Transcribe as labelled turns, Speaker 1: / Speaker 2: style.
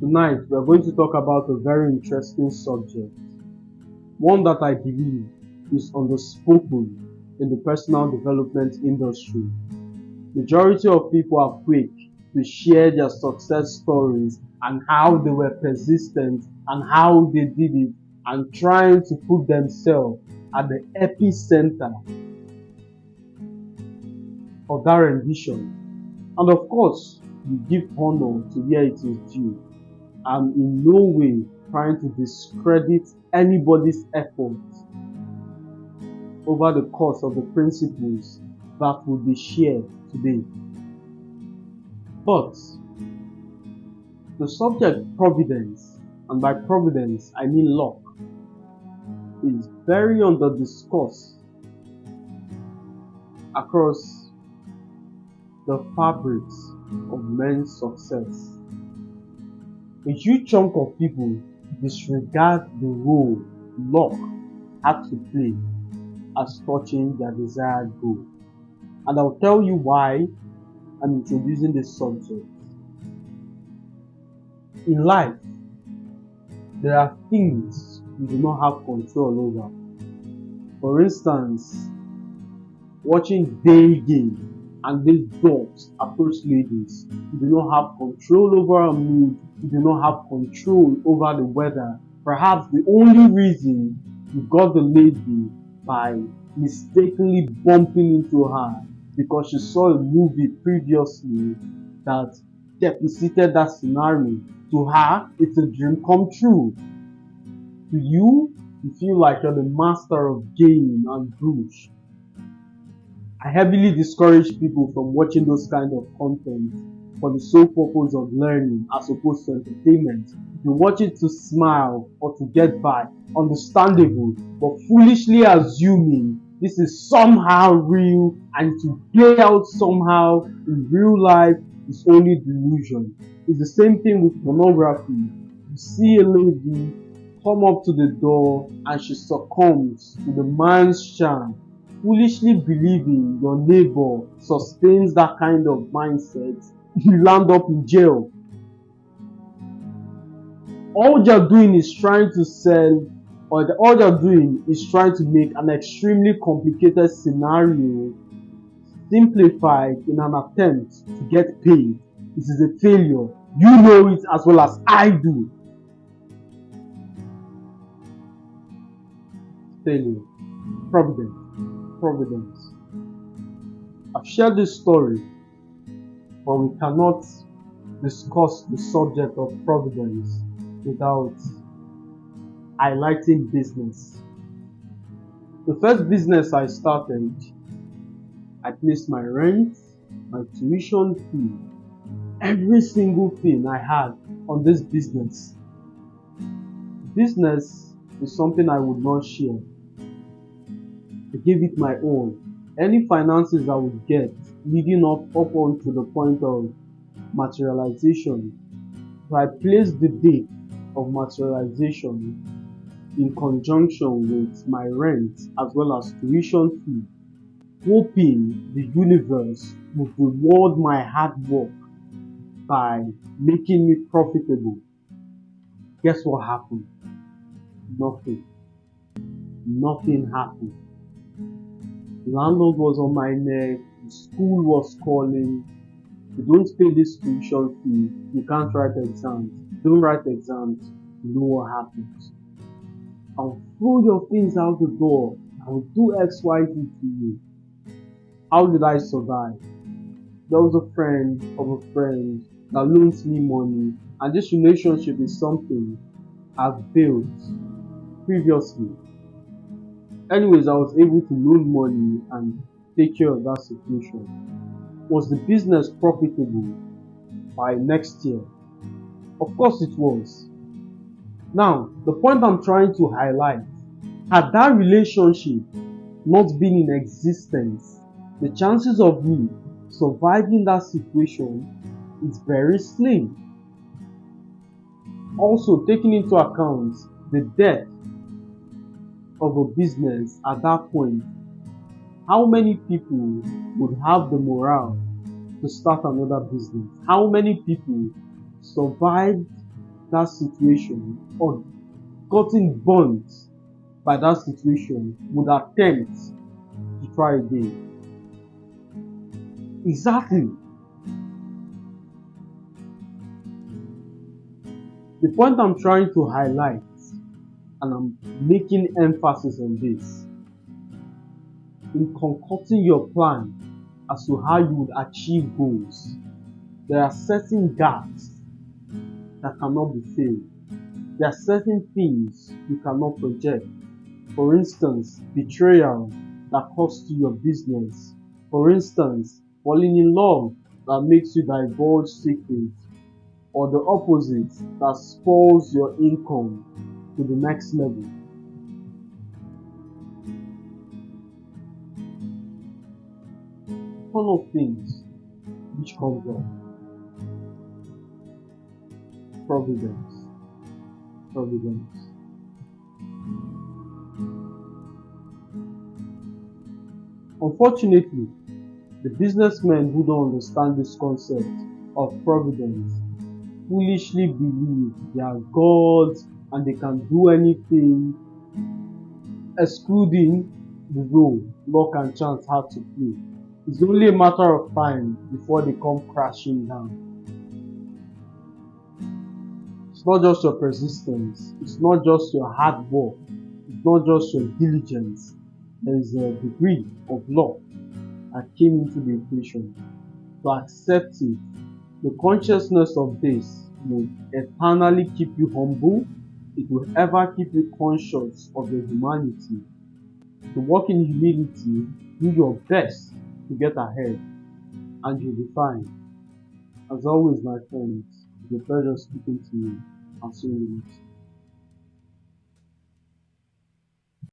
Speaker 1: Tonight, we are going to talk about a very interesting subject, one that I believe is underspoken in the personal development industry. Majority of people are quick to share their success stories and how they were persistent and how they did it and trying to put themselves at the epicenter of that rendition. And of course, we give honor to where it is due. I'm in no way trying to discredit anybody's efforts over the course of the principles that will be shared today. But the subject providence, and by providence I mean luck, is very under discussed across the fabrics of men's success. A huge chunk of people disregard the role luck had to play as touching their desired goal. And I'll tell you why I'm introducing this subject. In life, there are things we do not have control over. For instance, watching day game and these dogs approach ladies. You do not have control over a mood. You do not have control over the weather. Perhaps the only reason you got the lady by mistakenly bumping into her because she saw a movie previously that depicted that scenario. To her, it's a dream come true. To you, you feel like you're the master of game and boosh. I heavily discourage people from watching those kind of content for the sole purpose of learning as opposed to entertainment. If you watch it to smile or to get by, understandable, but foolishly assuming this is somehow real and to play out somehow in real life is only delusion. It's the same thing with pornography. You see a lady come up to the door and she succumbs to the man's charm, foolishly believing your neighbor sustains that kind of mindset, you land up in jail. All you're doing is trying to sell, or all you're doing is trying to make an extremely complicated scenario simplified in an attempt to get paid. This is a failure. You know it as well as I do. Failure. Providence. I've shared this story, but we cannot discuss the subject of providence without highlighting business. The first business I started, I placed my rent, my tuition fee, every single thing I had on this business. Business is something I would not share. I gave it my all. Any finances I would get leading up on to the point of materialization. So I placed the date of materialization in conjunction with my rent as well as tuition fee, hoping the universe would reward my hard work by making me profitable. Guess what happened? Nothing. Nothing happened. The landlord was on my neck, the school was calling, you don't pay this tuition fee, you can't write exams. You don't write exams, you know what happens. I'll throw your things out the door, I will do XYZ to you. How did I survive? There was a friend of a friend that loans me money, and this relationship is something I've built previously. Anyways, I was able to loan money and take care of that situation. Was the business profitable by next year? Of course it was. Now, the point I'm trying to highlight, had that relationship not been in existence, the chances of me surviving that situation is very slim. Also, taking into account the debt of a business at that point, how many people would have the morale to start another business? How many people survived that situation or gotten burnt by that situation would attempt to try again. Exactly. The point I'm trying to highlight, and I'm making emphasis on this, in concocting your plan as to how you would achieve goals, there are certain gaps that cannot be filled. There are certain things you cannot project. For instance, betrayal that costs you your business. For instance, falling in love that makes you divulge secrets. Or the opposite that spoils your income to the next level. Ton of things which comes up. Providence. Providence. Unfortunately, the businessmen who don't understand this concept of providence foolishly believe they are gods and they can do anything, excluding the role luck and chance have to play. It's only a matter of time before they come crashing down. It's not just your persistence, it's not just your hard work, it's not just your diligence. There is a degree of luck that came into the equation. To accept it, the consciousness of this will eternally keep you humble. It will ever keep you conscious of your humanity. To work in humility, do your best to get ahead, and you'll be fine. As always, my friends, it's a pleasure speaking to you. I'll see you next.